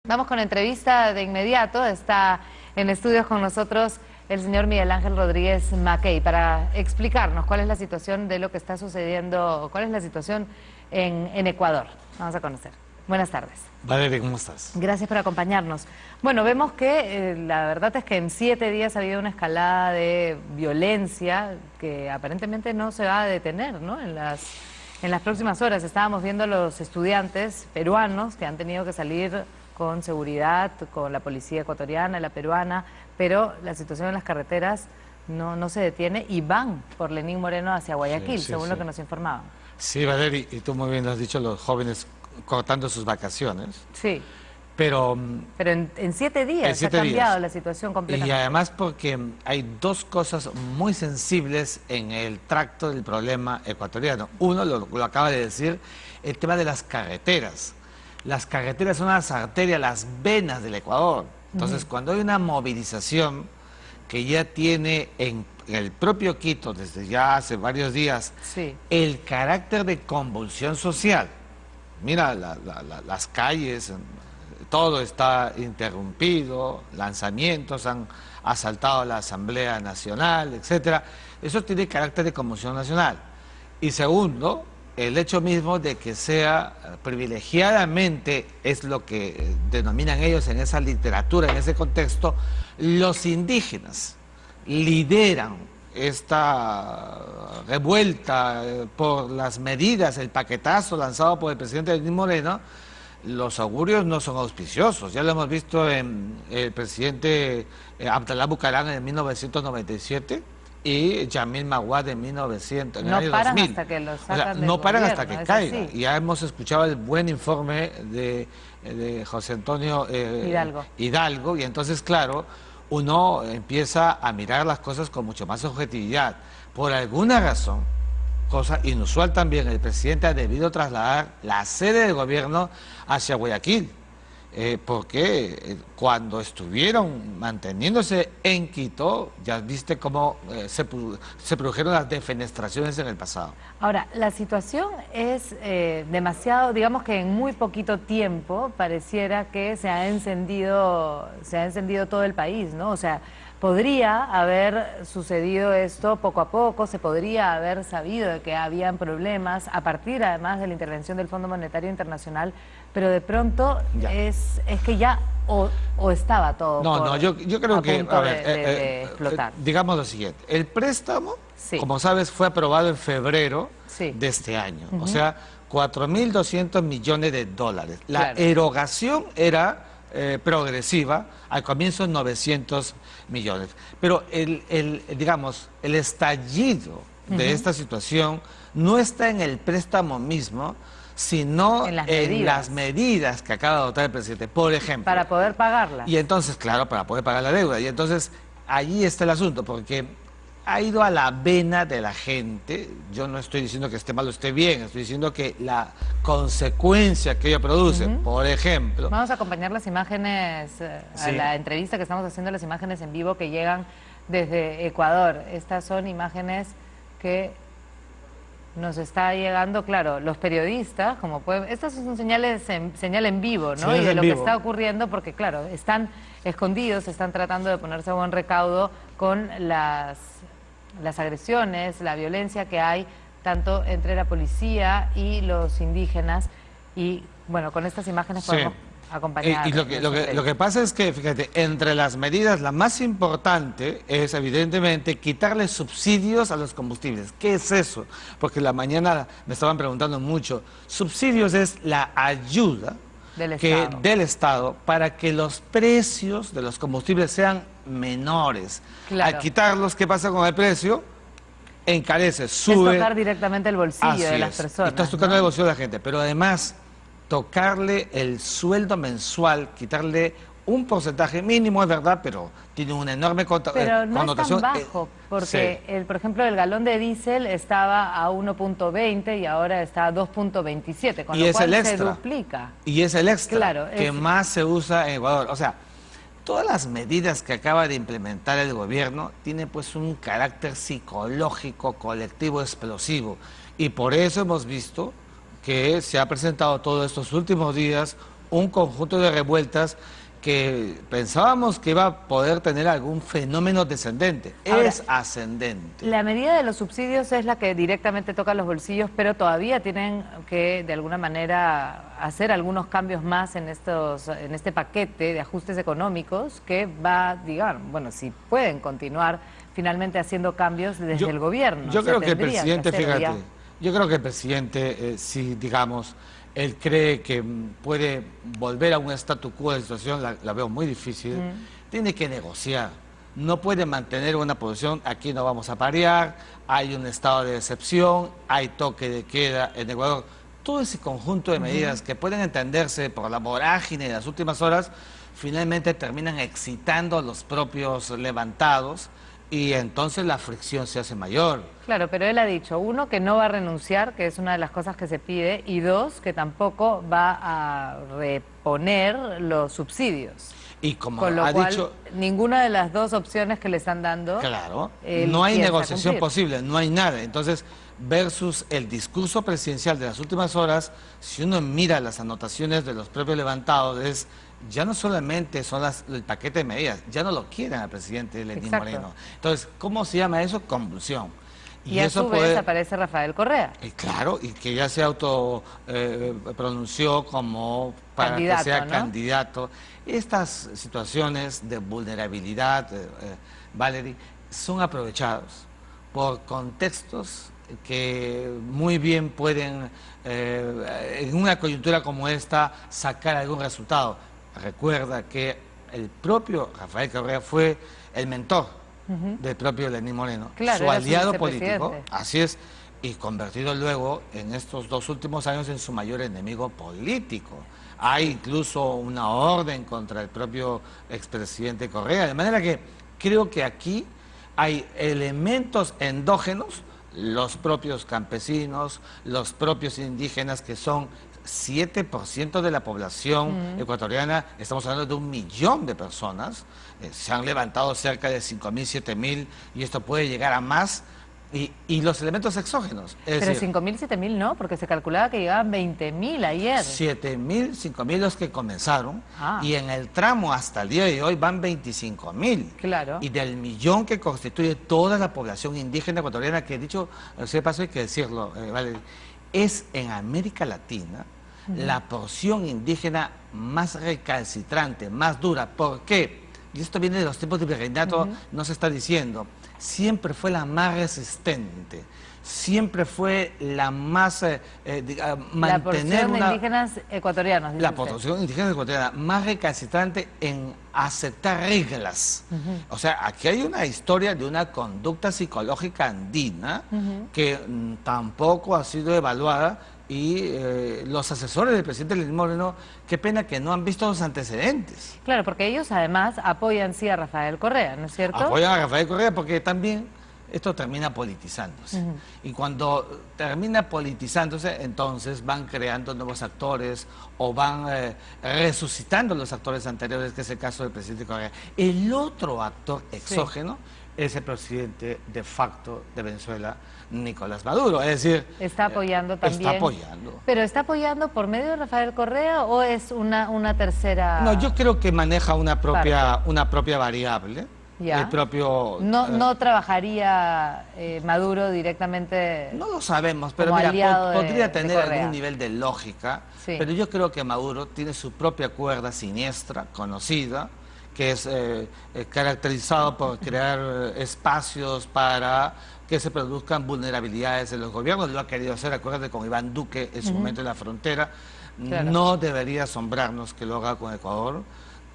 Vamos con entrevista de inmediato. Está en estudios con nosotros el señor Miguel Ángel Rodríguez Mackey para explicarnos cuál es la situación de lo que está sucediendo, cuál es la situación en Ecuador. Vamos a conocer. Buenas tardes. Valeria, ¿cómo estás? Gracias por acompañarnos. Bueno, vemos que la verdad es que en 7 días ha habido una escalada de violencia que aparentemente no se va a detener, ¿no? En las próximas horas estábamos viendo a los estudiantes peruanos que han tenido que salir con seguridad, con la policía ecuatoriana, la peruana, pero la situación en las carreteras no se detiene y van por Lenín Moreno hacia Guayaquil, según lo que nos informaban. Sí, Valeria, y tú muy bien lo has dicho, los jóvenes cortando sus vacaciones. Sí. Pero en 7 días ha cambiado la situación completamente. Y además porque hay dos cosas muy sensibles en el tracto del problema ecuatoriano. Uno, lo acaba de decir, el tema de las carreteras. Las carreteras son las arterias, las venas del Ecuador. Entonces, cuando hay una movilización que ya tiene en el propio Quito, desde ya hace varios días, el carácter de convulsión social. Mira, las calles, todo está interrumpido, lanzamientos, han asaltado la Asamblea Nacional, etcétera. Eso tiene carácter de conmoción nacional. Y segundo, el hecho mismo de que sea privilegiadamente, es lo que denominan ellos en esa literatura, en ese contexto, los indígenas lideran esta revuelta por las medidas, el paquetazo lanzado por el presidente Lenín Moreno. Los augurios no son auspiciosos, ya lo hemos visto en el presidente Abdalá Bucaram en 1997 y Yamil Maguad en 1900, en el año 2000. Hasta que los sacan no paran gobierno, hasta que caiga. Ya hemos escuchado el buen informe de José Antonio Hidalgo, y entonces, claro, uno empieza a mirar las cosas con mucho más objetividad. Por alguna razón, cosa inusual también, el presidente ha debido trasladar la sede del gobierno hacia Guayaquil, porque cuando estuvieron manteniéndose en Quito, ya viste cómo se produjeron las defenestraciones en el pasado. Ahora, la situación es demasiado, digamos que en muy poquito tiempo pareciera que se ha encendido todo el país, ¿no? O sea, podría haber sucedido esto poco a poco, se podría haber sabido de que habían problemas a partir además de la intervención del Fondo Monetario Internacional, pero de pronto es que ya o estaba todo yo creo que de explotar. Digamos lo siguiente, el préstamo, como sabes, fue aprobado en febrero de este año, o sea, 4.200 millones de dólares. La erogación era progresiva, al comienzo 900 millones. Pero digamos, el estallido de esta situación no está en el préstamo mismo, sino en las medidas que acaba de adoptar el presidente. Por ejemplo, para poder pagarla. Y entonces, claro, para poder pagar la deuda. Y entonces, allí está el asunto, porque ha ido a la vena de la gente. Yo no estoy diciendo que esté mal o esté bien, estoy diciendo que la consecuencia que ello produce, por ejemplo... Vamos a acompañar las imágenes, a la entrevista que estamos haciendo, las imágenes en vivo que llegan desde Ecuador. Estas son imágenes que nos está llegando, claro, los periodistas, como pueden... Estas son señal en vivo, ¿no? Y de lo que está ocurriendo, porque claro, están escondidos, están tratando de ponerse a buen recaudo con las agresiones, la violencia que hay tanto entre la policía y los indígenas, y bueno, con estas imágenes podemos acompañar. Y lo que pasa es que, fíjate, entre las medidas, la más importante es evidentemente quitarle subsidios a los combustibles. ¿Qué es eso? Porque la mañana me estaban preguntando mucho. Subsidios es la ayuda del Estado para que los precios de los combustibles sean menores. Al quitarlos, ¿qué pasa con el precio? Encarece, sube. Es tocar directamente el bolsillo de las personas. Estás tocando el bolsillo de la gente, pero además tocarle el sueldo mensual, quitarle un porcentaje mínimo, es verdad, pero tiene una enorme connotación. Pero no es tan bajo, porque por ejemplo el galón de diésel estaba a 1.20 y ahora está a 2.27, con lo cual se duplica. Y es el extra que más se usa en Ecuador. O sea, todas las medidas que acaba de implementar el gobierno tienen pues un carácter psicológico, colectivo, explosivo. Y por eso hemos visto que se ha presentado todos estos últimos días un conjunto de revueltas que pensábamos que iba a poder tener algún fenómeno descendente. Ahora, es ascendente. La medida de los subsidios es la que directamente toca los bolsillos, pero todavía tienen que, de alguna manera, hacer algunos cambios más en este paquete de ajustes económicos que va, digamos, bueno, si pueden continuar finalmente haciendo cambios desde el gobierno. Yo creo que el presidente, fíjate, yo creo que el presidente, si digamos, él cree que puede volver a un statu quo de situación, la veo muy difícil, tiene que negociar. No puede mantener una posición, aquí no vamos a parear, hay un estado de excepción, hay toque de queda en Ecuador. Todo ese conjunto de medidas que pueden entenderse por la vorágine de las últimas horas, finalmente terminan excitando a los propios levantados y entonces la fricción se hace mayor. Claro, pero él ha dicho, uno, que no va a renunciar, que es una de las cosas que se pide, y dos, que tampoco va a reponer los subsidios. Y como con lo ha cual, dicho, ninguna de las dos opciones que le están dando... Claro, no hay negociación posible, no hay nada. Entonces, versus el discurso presidencial de las últimas horas, si uno mira las anotaciones de los propios levantados, es ya no solamente son el paquete de medidas, ya no lo quieren al presidente Lenín Moreno. Entonces, ¿cómo se llama eso? Convulsión. Y a su vez aparece Rafael Correa. Claro, y que ya se pronunció como para candidato, que sea ¿no? candidato. Estas situaciones de vulnerabilidad, Valerie, son aprovechados por contextos que muy bien pueden, en una coyuntura como esta, sacar algún resultado. Recuerda que el propio Rafael Correa fue el mentor del propio Lenín Moreno, claro, su aliado político, vicepresidente. así es, y convertido luego en estos 2 últimos años en su mayor enemigo político. Hay incluso una orden contra el propio expresidente Correa, de manera que creo que aquí hay elementos endógenos, los propios campesinos, los propios indígenas, que son 7% de la población ecuatoriana. Estamos hablando de 1 millón de personas, se han levantado cerca de 5.000, 7.000, y esto puede llegar a más, y los elementos exógenos. Pero 5.000, 7.000 no, porque se calculaba que llegaban 20.000 ayer. 7.000, 5.000 los que comenzaron, y en el tramo hasta el día de hoy van 25.000. Claro. Y del millón que constituye toda la población indígena ecuatoriana, que dicho sea de paso, hay que decirlo, Valerie, es en América Latina la porción indígena más recalcitrante, más dura. ¿Por qué? Y esto viene de los tiempos de virreinato, no se está diciendo. Siempre fue la más resistente, siempre fue la más la porción de indígenas ecuatorianos. La porción indígena ecuatoriana más recalcitrante en aceptar reglas. O sea, aquí hay una historia de una conducta psicológica andina que tampoco ha sido evaluada, y los asesores del presidente Lenín Moreno, qué pena que no han visto los antecedentes. Claro, porque ellos además apoyan sí a Rafael Correa, ¿no es cierto? Apoyan a Rafael Correa porque también esto termina politizándose. Y cuando termina politizándose, entonces van creando nuevos actores o van resucitando los actores anteriores, que es el caso del presidente Correa. El otro actor exógeno es el presidente de facto de Venezuela, Nicolás Maduro, es decir... Está apoyando también. Está apoyando. ¿Pero está apoyando por medio de Rafael Correa o es una tercera...? No, yo creo que maneja una propia variable. ¿Ya? El propio... ¿No trabajaría Maduro directamente? No lo sabemos, pero mira, podría tener algún nivel de lógica, pero yo creo que Maduro tiene su propia cuerda siniestra, conocida, que es caracterizado por crear espacios para que se produzcan vulnerabilidades en los gobiernos. Lo ha querido hacer, acuérdate, con Iván Duque en su momento en la frontera. Claro. No debería asombrarnos que lo haga con Ecuador.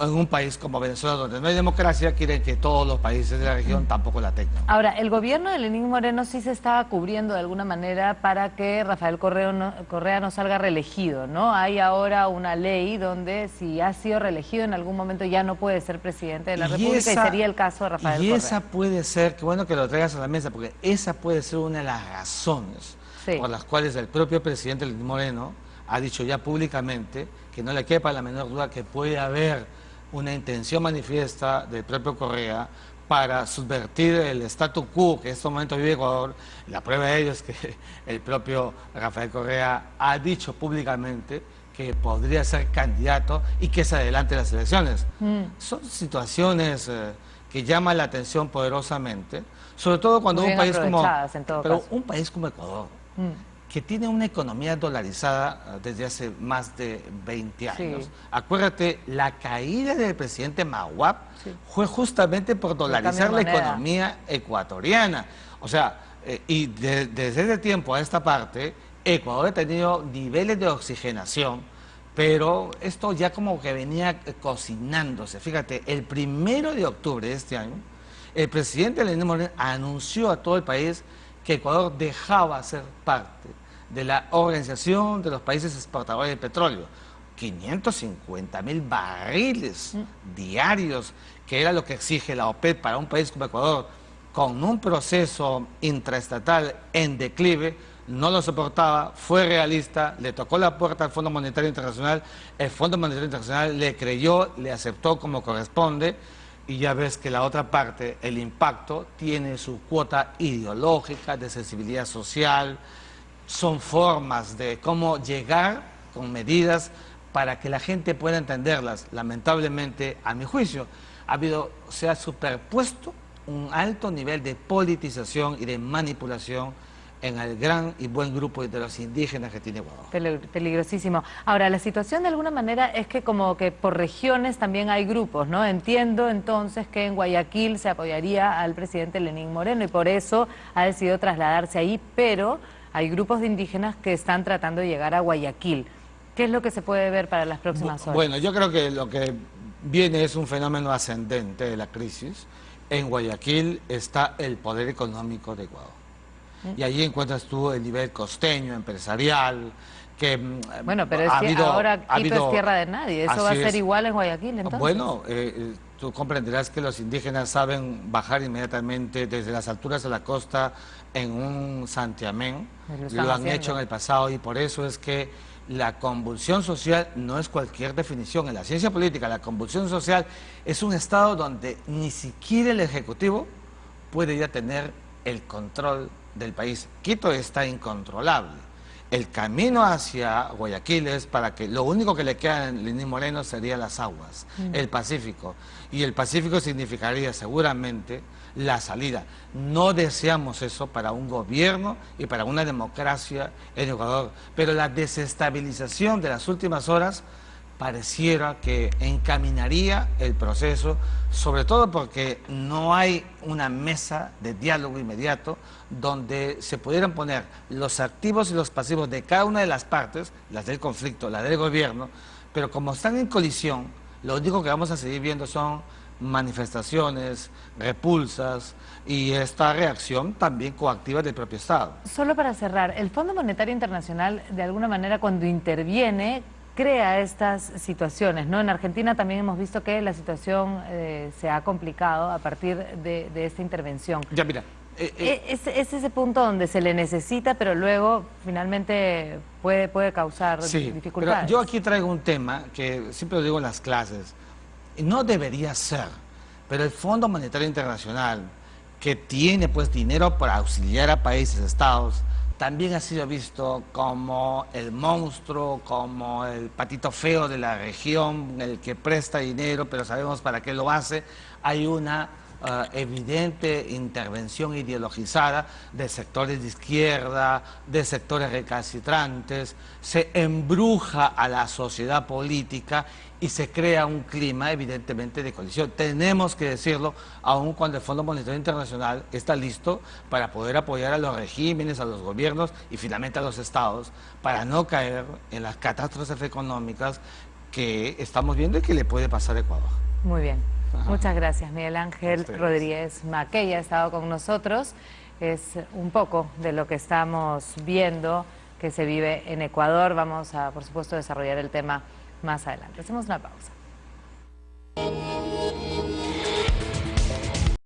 En un país como Venezuela, donde no hay democracia, quieren que todos los países de la región tampoco la tengan. Ahora, el gobierno de Lenín Moreno sí se estaba cubriendo de alguna manera para que Rafael Correa no salga reelegido, ¿no? Hay ahora una ley donde si ha sido reelegido en algún momento ya no puede ser presidente de la República, y sería el caso de Rafael Correa. Y esa puede ser, qué bueno que lo traigas a la mesa, porque esa puede ser una de las razones por las cuales el propio presidente Lenín Moreno ha dicho ya públicamente que no le quepa la menor duda que puede haber una intención manifiesta del propio Correa para subvertir el statu quo que en estos momentos vive Ecuador. La prueba de ello es que el propio Rafael Correa ha dicho públicamente que podría ser candidato y que se adelante las elecciones. Son situaciones que llaman la atención poderosamente, sobre todo cuando un país un país como Ecuador, que tiene una economía dolarizada desde hace más de 20 años. Sí. Acuérdate, la caída del presidente Maguab fue justamente por dolarizar la economía ecuatoriana. O sea, desde ese tiempo a esta parte, Ecuador ha tenido niveles de oxigenación, pero esto ya como que venía cocinándose. Fíjate, el 1 de octubre de este año, el presidente Lenín Moreno anunció a todo el país que Ecuador dejaba ser parte de la Organización de los Países Exportadores de Petróleo. 550.000 barriles diarios, que era lo que exige la OPEP para un país como Ecuador, con un proceso intraestatal en declive, no lo soportaba, fue realista, le tocó la puerta al Fondo Monetario Internacional, el Fondo Monetario Internacional le creyó, le aceptó como corresponde, y ya ves que la otra parte, el impacto, tiene su cuota ideológica, de sensibilidad social, son formas de cómo llegar con medidas para que la gente pueda entenderlas. Lamentablemente, a mi juicio, se ha superpuesto un alto nivel de politización y de manipulación en el gran y buen grupo de los indígenas que tiene Ecuador. Peligrosísimo. Ahora, la situación de alguna manera es que como que por regiones también hay grupos, ¿no? Entiendo entonces que en Guayaquil se apoyaría al presidente Lenín Moreno y por eso ha decidido trasladarse ahí, pero hay grupos de indígenas que están tratando de llegar a Guayaquil. ¿Qué es lo que se puede ver para las próximas horas? Bueno, yo creo que lo que viene es un fenómeno ascendente de la crisis. En Guayaquil está el poder económico de Ecuador. Y allí encuentras tú el nivel costeño, empresarial, que bueno, pero ahora Quito es tierra de nadie, ¿eso va a ser igual en Guayaquil entonces? Bueno, tú comprenderás que los indígenas saben bajar inmediatamente desde las alturas de la costa en un santiamén, lo han hecho en el pasado y por eso es que la convulsión social no es cualquier definición. En la ciencia política, la convulsión social es un estado donde ni siquiera el Ejecutivo puede ya tener el control del país. Quito está incontrolable. El camino hacia Guayaquil es para que lo único que le queda a Lenín Moreno sería las aguas, el Pacífico. Y el Pacífico significaría seguramente la salida. No deseamos eso para un gobierno y para una democracia en Ecuador. Pero la desestabilización de las últimas horas pareciera que encaminaría el proceso, sobre todo porque no hay una mesa de diálogo inmediato donde se pudieran poner los activos y los pasivos de cada una de las partes, las del conflicto, la del gobierno, pero como están en colisión, lo único que vamos a seguir viendo son manifestaciones, repulsas y esta reacción también coactiva del propio Estado. Solo para cerrar, el Fondo Monetario Internacional de alguna manera cuando interviene crea estas situaciones, ¿no? En Argentina también hemos visto que la situación se ha complicado a partir de esta intervención. Ya, mira. Es ese punto donde se le necesita, pero luego finalmente puede causar dificultades. Pero yo aquí traigo un tema que siempre lo digo en las clases, y no debería ser, pero el Fondo Monetario Internacional, que tiene pues dinero para auxiliar a países, estados, también ha sido visto como el monstruo, como el patito feo de la región, el que presta dinero, pero sabemos para qué lo hace. Hay una evidente intervención ideologizada de sectores de izquierda, de sectores recalcitrantes, se embruja a la sociedad política y se crea un clima evidentemente de colisión. Tenemos que decirlo, aun cuando el Fondo Monetario Internacional está listo para poder apoyar a los regímenes, a los gobiernos y finalmente a los estados, para no caer en las catástrofes económicas que estamos viendo y que le puede pasar a Ecuador. Muy bien. Muchas gracias, Miguel Ángel Rodríguez Maquella ha estado con nosotros. Es un poco de lo que estamos viendo que se vive en Ecuador. Vamos a, por supuesto, desarrollar el tema más adelante. Hacemos una pausa.